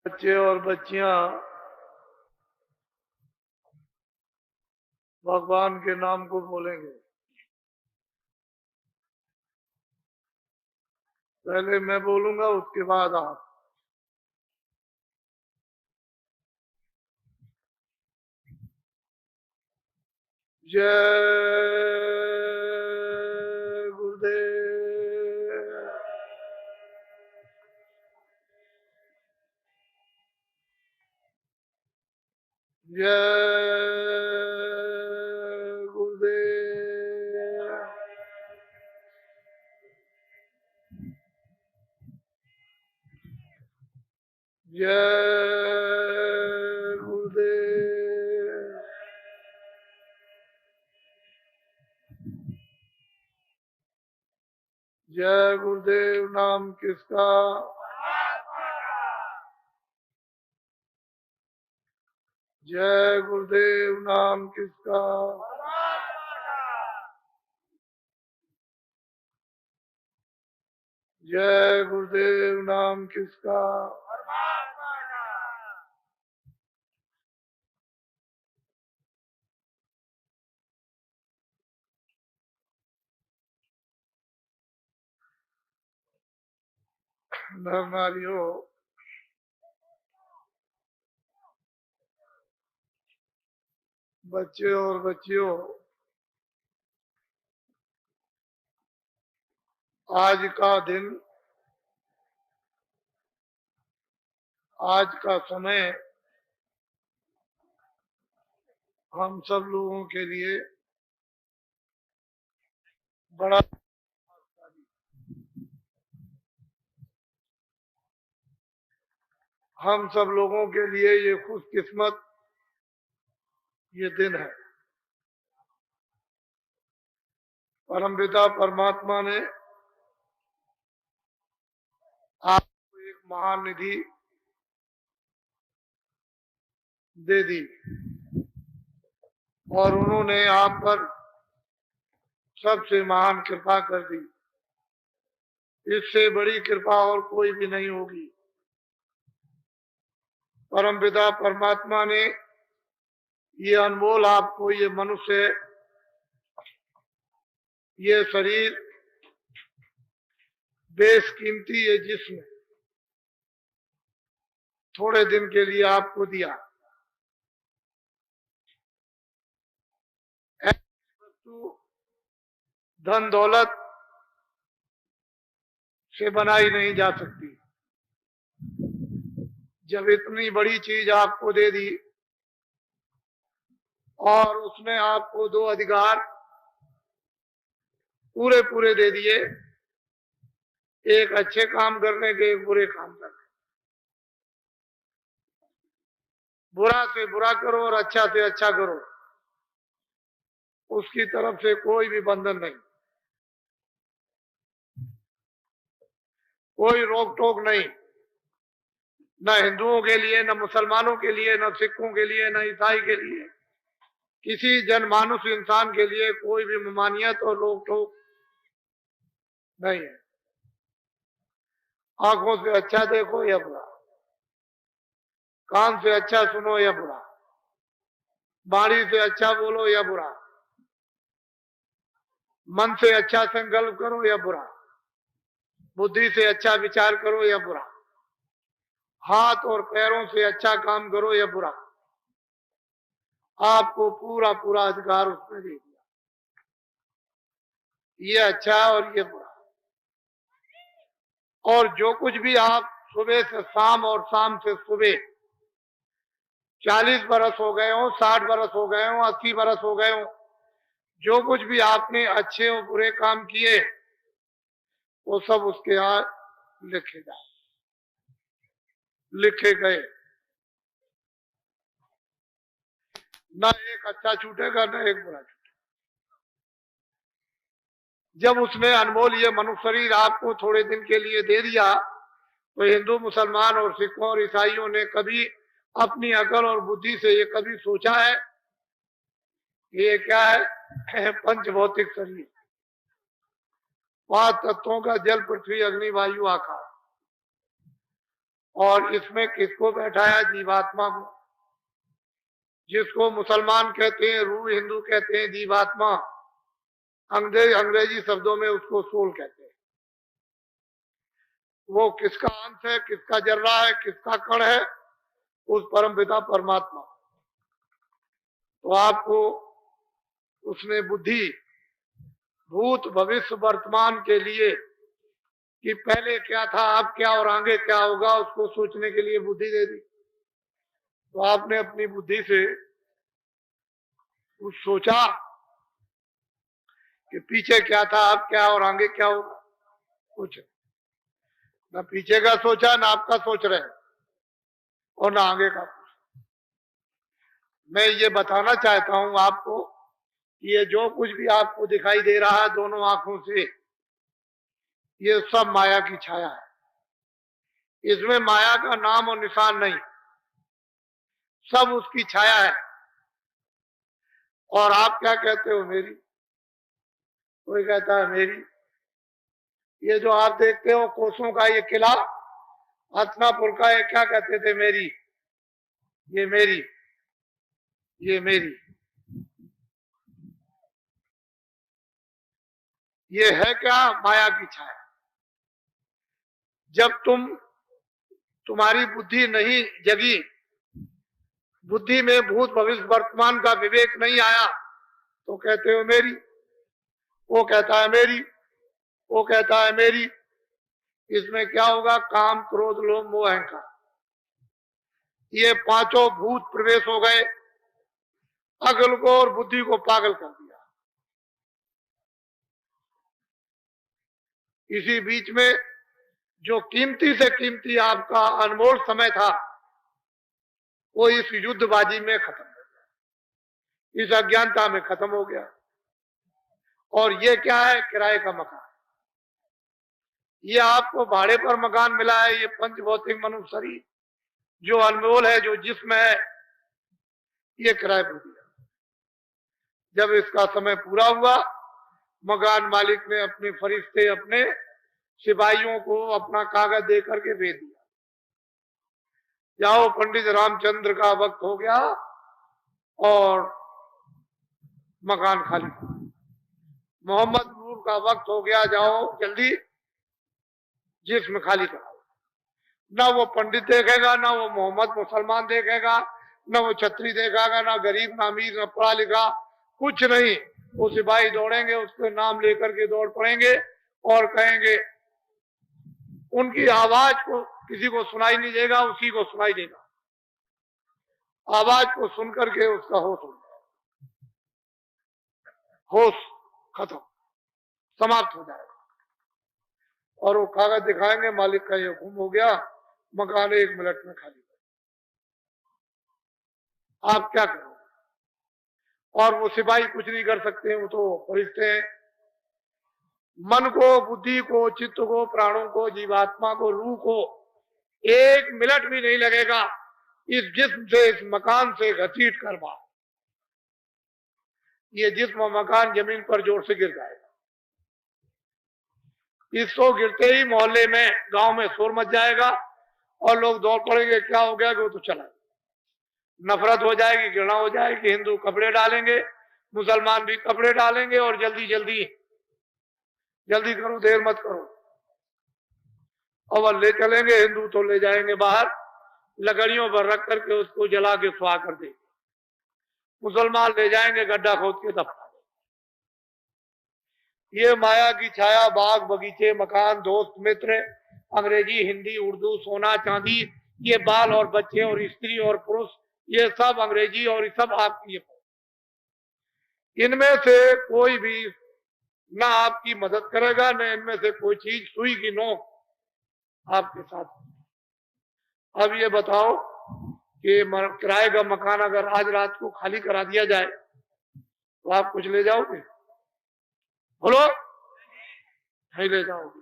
बच्चे और बच्चियां भगवान के नाम को बोलेंगे। पहले मैं बोलूंगा, उसके बाद आप। जय गुरुदेव। जय गुरुदेव। जय गुरुदेव। जय गुरुदेव नाम किसका? जय गुरुदेव नाम किसका? जय गुरुदेव नाम किसका? नर नारियों, बच्चे और बच्चियों, आज का दिन, आज का समय हम सब लोगों के लिए बड़ा, हम सब लोगों के लिए ये खुशकिस्मत ये दिन है। परमपिता परमात्मा ने आपको एक महान निधि दे दी और उन्होंने आप पर सबसे महान कृपा कर दी। इससे बड़ी कृपा और कोई भी नहीं होगी। परमपिता परमात्मा ने ये अनमोल आपको ये मनुष्य, ये शरीर, बेशकीमती ये जिस्म थोड़े दिन के लिए आपको दिया। ऐसी वस्तु धन दौलत से बनाई नहीं जा सकती। जब इतनी बड़ी चीज आपको दे दी और उसमें आपको दो अधिकार पूरे पूरे दे दिए, एक अच्छे काम करने के, एक बुरे काम करने। बुरा से बुरा करो और अच्छा से अच्छा करो, उसकी तरफ से कोई भी बंधन नहीं, कोई रोक टोक नहीं, न हिंदुओं के लिए, न मुसलमानों के लिए, न सिखों के लिए, न ईसाई के लिए, किसी जनमानुष इंसान के लिए कोई भी ममानियत और रोक टोक नहीं है। आंखों से अच्छा देखो या बुरा, कान से अच्छा सुनो या बुरा, वाणी से अच्छा बोलो या बुरा, मन से अच्छा संकल्प करो या बुरा, बुद्धि से अच्छा विचार करो या बुरा, हाथ और पैरों से अच्छा काम करो या बुरा, आपको पूरा पूरा अधिकार उसने दे दिया। ये अच्छा और ये बुरा। और जो कुछ भी आप सुबह से शाम और शाम से सुबह 40 बरस हो गए हो, 60 बरस हो गए हो, 80 बरस हो गए हो, जो कुछ भी आपने अच्छे और बुरे काम किए वो सब उसके यहाँ लिखे जाए, लिखे गए। ना एक अच्छा छूटेगा, ना एक बुरा छूटेगा। जब उसने अनमोल ये मनुष्य शरीर आपको थोड़े दिन के लिए दे दिया, तो हिंदू मुसलमान और सिखों और ईसाइयों ने कभी अपनी अकल और बुद्धि से ये कभी सोचा है ये क्या है? पंच भौतिक शरीर, 5 तत्वों का जल पृथ्वी अग्नि वायु आकाश, और इसमें किसको बैठाया? जीवात्मा को, जिसको मुसलमान कहते हैं, रूह हिंदू कहते हैं जीवात्मा, अंग्रेजी शब्दों में उसको सोल कहते हैं। वो किसका अंश है, किसका जर्रा है, किसका कण है? उस परमपिता परमात्मा। तो आपको उसने बुद्धि भूत भविष्य वर्तमान के लिए कि पहले क्या था, अब क्या और आगे क्या होगा, उसको सोचने के लिए बुद्धि दे दी। तो आपने अपनी बुद्धि से कुछ सोचा कि पीछे क्या था, अब क्या और आगे क्या होगा? कुछ ना पीछे का सोचा, ना आपका सोच रहे और ना आगे का। मैं ये बताना चाहता हूं आपको, ये जो कुछ भी आपको दिखाई दे रहा है दोनों आंखों से, ये सब माया की छाया है। इसमें माया का नाम और निशान नहीं, सब उसकी छाया है। और आप क्या कहते हो? मेरी। कोई कहता है मेरी। ये जो आप देखते हो कोसों का ये किला हसनापुर का, ये क्या कहते थे? मेरी। ये मेरी, ये मेरी। ये है क्या? माया की छाया। जब तुम्हारी बुद्धि नहीं जगी, बुद्धि में भूत भविष्य वर्तमान का विवेक नहीं आया, तो कहते हो मेरी। वो कहता है मेरी, वो कहता है मेरी। इसमें क्या होगा? काम, क्रोध, लोभ, मोह, अहंकार, ये पांचों भूत प्रवेश हो गए, अकल को और बुद्धि को पागल कर दिया। इसी बीच में जो कीमती से कीमती आपका अनमोल समय था, वो इस युद्धबाजी में खत्म हो गया, इस अज्ञानता में खत्म हो गया। और ये क्या है? किराए का मकान। ये आपको भाड़े पर मकान मिला है, ये पंच भौतिक मनुष्य शरीर जो अनमोल है, जो जिस्म है, ये किराए पर दिया। जब इसका समय पूरा हुआ, मकान मालिक ने अपने फरिश्ते, अपने सिपाहियों को अपना कागज दे करके भेज दिया, जाओ पंडित रामचंद्र का वक्त हो गया और मकान खाली। मोहम्मद नूर का वक्त हो गया, जाओ जल्दी जिस्म खाली कराओ। ना वो पंडित देखेगा, ना वो मोहम्मद मुसलमान देखेगा, ना वो छत्री देखेगा, ना गरीब, ना अमीर, ना पढ़ा लिखा, कुछ नहीं। वो सिपाही दौड़ेंगे, उसके नाम लेकर के दौड़ पड़ेंगे और कहेंगे, उनकी आवाज को किसी को सुनाई नहीं देगा, उसी को सुनाई देगा। आवाज को सुनकर के उसका होश हो जाएगा, होश खत्म, समाप्त हो जाएगा। और वो कागज दिखाएंगे, मालिक का ये हुक्म हो गया, मकान 1 मिनट में खाली। आप क्या करोगे? और वो सिपाही कुछ नहीं कर सकते, वो तो फरिश्ते हैं। मन को, बुद्धि को, चित्त को, प्राणों को, जीवात्मा को, रूह को 1 मिनट भी नहीं लगेगा इस जिस्म से, इस मकान से घसीट कर बाहर। ये जिस्म मकान जमीन पर जोर से गिर जाएगा। इसको गिरते ही मोहल्ले में, गांव में शोर मच जाएगा और लोग दौड़ पड़ेंगे, क्या हो गया कि वो तो चला। नफरत हो जाएगी, घृणा हो जाएगी, हिंदू कपड़े डालेंगे, मुसलमान भी कपड़े डालेंगे और जल्दी जल्दी जल्दी करो, देर मत करो, और ले चलेंगे। हिंदू तो ले जाएंगे बाहर, लकड़ियों पर रख करके उसको जला के सुहा कर देंगे। मुसलमान ले जाएंगे, गड्ढा खोद के दफना। ये माया की छाया, बाग बगीचे, मकान, दोस्त मित्र, अंग्रेजी, हिंदी, उर्दू, सोना चांदी, ये बाल और बच्चे और स्त्री और पुरुष, ये सब अंग्रेजी और सब आपकी। इनमें से कोई भी ना आपकी मदद करेगा, न इनमें से कोई चीज सुई की नोक आपके साथ। अब ये बताओ कि किराए का मकान अगर आज रात को खाली करा दिया जाए तो आप कुछ ले जाओगे? बोलो, नहीं ले जाओगे।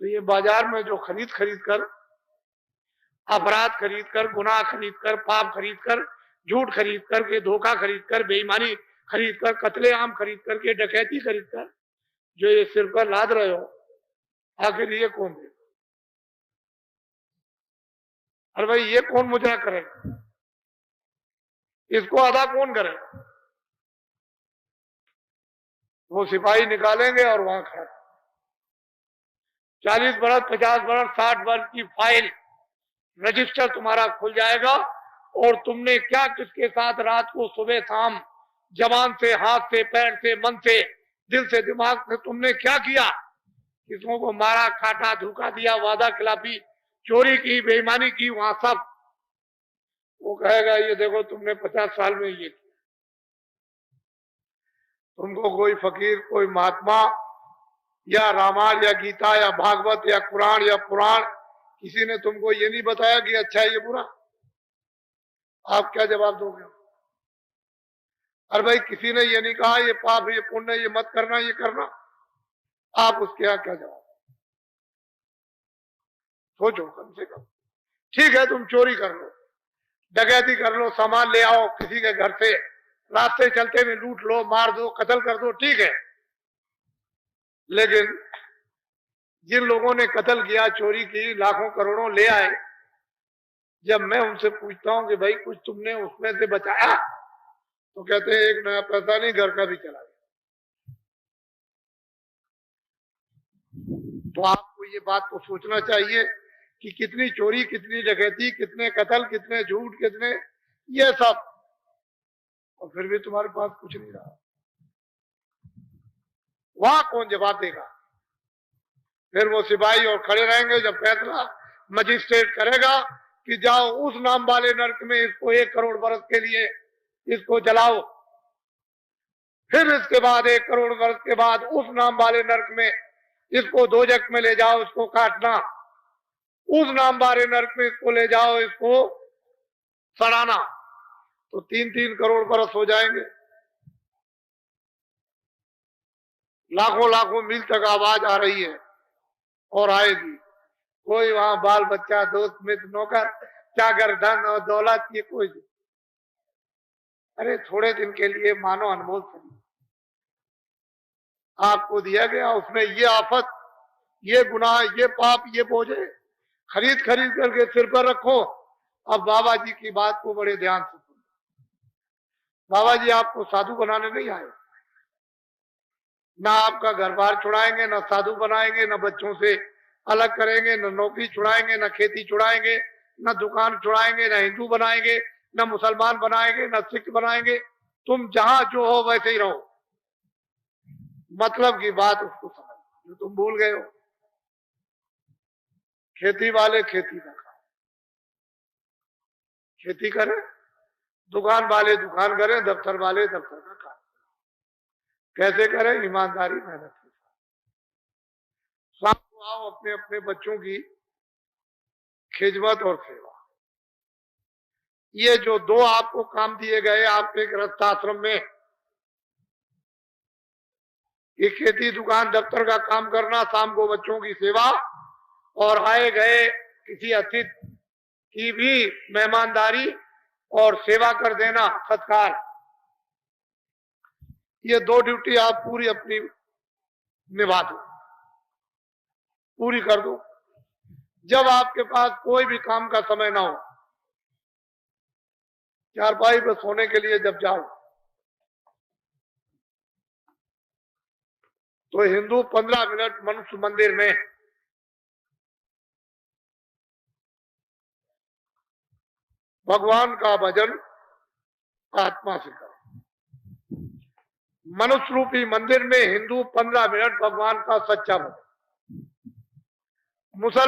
तो ये बाजार में जो खरीद कर, अपराध खरीद कर, गुनाह खरीद कर, पाप खरीद कर, झूठ खरीद करके, धोखा खरीद कर, बेईमानी खरीद कर, कत्लेआम खरीद करके, डकैती खरीद कर जो ये सिर पर लाद रहे हो, आखिर ये कौन देगा? अरे भाई ये कौन मुजरा करेगा, इसको अदा कौन करेगा? वो सिपाही निकालेंगे और वहां खड़ा 40 बरस 50 बरस 60 बरस की फाइल रजिस्टर तुम्हारा खुल जाएगा, और तुमने क्या किसके साथ रात को सुबह शाम जबान से, हाथ से, पैर से, मन से, दिल से, दिमाग से तुमने क्या किया, किसों को मारा, काटा, धोखा दिया, वादा खिलाफी, चोरी की, बेईमानी की, वहां सब वो कहेगा ये देखो तुमने 50 साल में ये किया। तुमको कोई फकीर, कोई महात्मा या रामायण या गीता या भागवत या कुरान या पुराण किसी ने तुमको ये नहीं बताया कि अच्छा है ये बुरा, आप क्या जवाब दोगे? अरे भाई किसी ने ये नहीं कहा ये पाप, ये पुण्य, ये मत करना, ये करना, आप उसके यहाँ क्या जवाब? सोचो कम से कम। ठीक है तुम चोरी कर लो, डकैती कर लो, सामान ले आओ किसी के घर से, रास्ते चलते में लूट लो, मार दो, कत्ल कर दो, ठीक है, लेकिन जिन लोगों ने कत्ल किया, चोरी की, लाखों करोड़ों ले आए, जब मैं उनसे पूछता हूं कि भाई कुछ तुमने उसमें से बचाया, तो कहते हैं एक नया पैसा नहीं, घर का भी चला गया। तो आपको ये बात को सोचना चाहिए कि कितनी चोरी, कितनी डकैती, कितने कत्ल, कितने झूठ, कितने ये सब, और फिर भी तुम्हारे पास कुछ नहीं रहा, वहां कौन जवाब देगा? फिर वो सिपाही और खड़े रहेंगे जब फैसला मजिस्ट्रेट करेगा कि जाओ उस नाम वाले नरक में इसको 1 करोड़ बरस के लिए इसको जलाओ, फिर इसके बाद 1 करोड़ बरस के बाद उस नाम वाले नरक में इसको दोजख में ले जाओ, इसको काटना, उस नाम वाले नरक में इसको ले जाओ, इसको सड़ाना, तो 3-3 करोड़ बरस हो जाएंगे। लाखों लाखों मील तक आवाज आ रही है और आएगी। कोई वहां बाल बच्चा, दोस्त मित्र, नौकर चाकर, धन और दौलत, ये कोई नहीं। अरे थोड़े दिन के लिए मानो अनमोल समय आपको दिया गया, उसमें ये आफत, ये गुनाह, ये पाप, ये बोझे खरीद खरीद करके सिर पर रखो। अब बाबा जी की बात को बड़े ध्यान से सुनो। बाबा जी आपको साधु बनाने नहीं आए, ना आपका घर बार छुड़ाएंगे, ना साधु बनाएंगे, ना बच्चों से अलग करेंगे, ना नौकरी छुड़ाएंगे, ना खेती छुड़ाएंगे, ना दुकान छुड़ाएंगे, ना हिंदू बनाएंगे, ना मुसलमान बनाएंगे, ना सिख बनाएंगे। तुम जहां जो हो वैसे ही रहो, मतलब की बात उसको समझ, जो तुम भूल गए हो। खेती वाले खेती का काम, खेती करें, दुकान वाले दुकान करें, दफ्तर वाले दफ्तर का काम। कैसे करें? ईमानदारी, मेहनत के साथ। शाम को आओ अपने अपने बच्चों की खिदमत और सेवा। ये जो 2 आपको काम दिए गए आपके गृहस्थ आश्रम में, ये खेती, दुकान, दफ्तर का काम करना, शाम को बच्चों की सेवा, और आए गए किसी अतिथि की भी मेहमानदारी और सेवा कर देना, सत्कार, ये 2 ड्यूटी आप पूरी अपनी निभा दो, पूरी कर दो। जब आपके पास कोई भी काम का समय ना हो, चारपाई पर सोने के लिए जब जाओ, तो हिंदू 15 मिनट मनुष्य मंदिर में भगवान का भजन आत्मा से करो। मनुष्य रूपी मंदिर में हिंदू 15 मिनट भगवान का सच्चा भजन, मुसलमान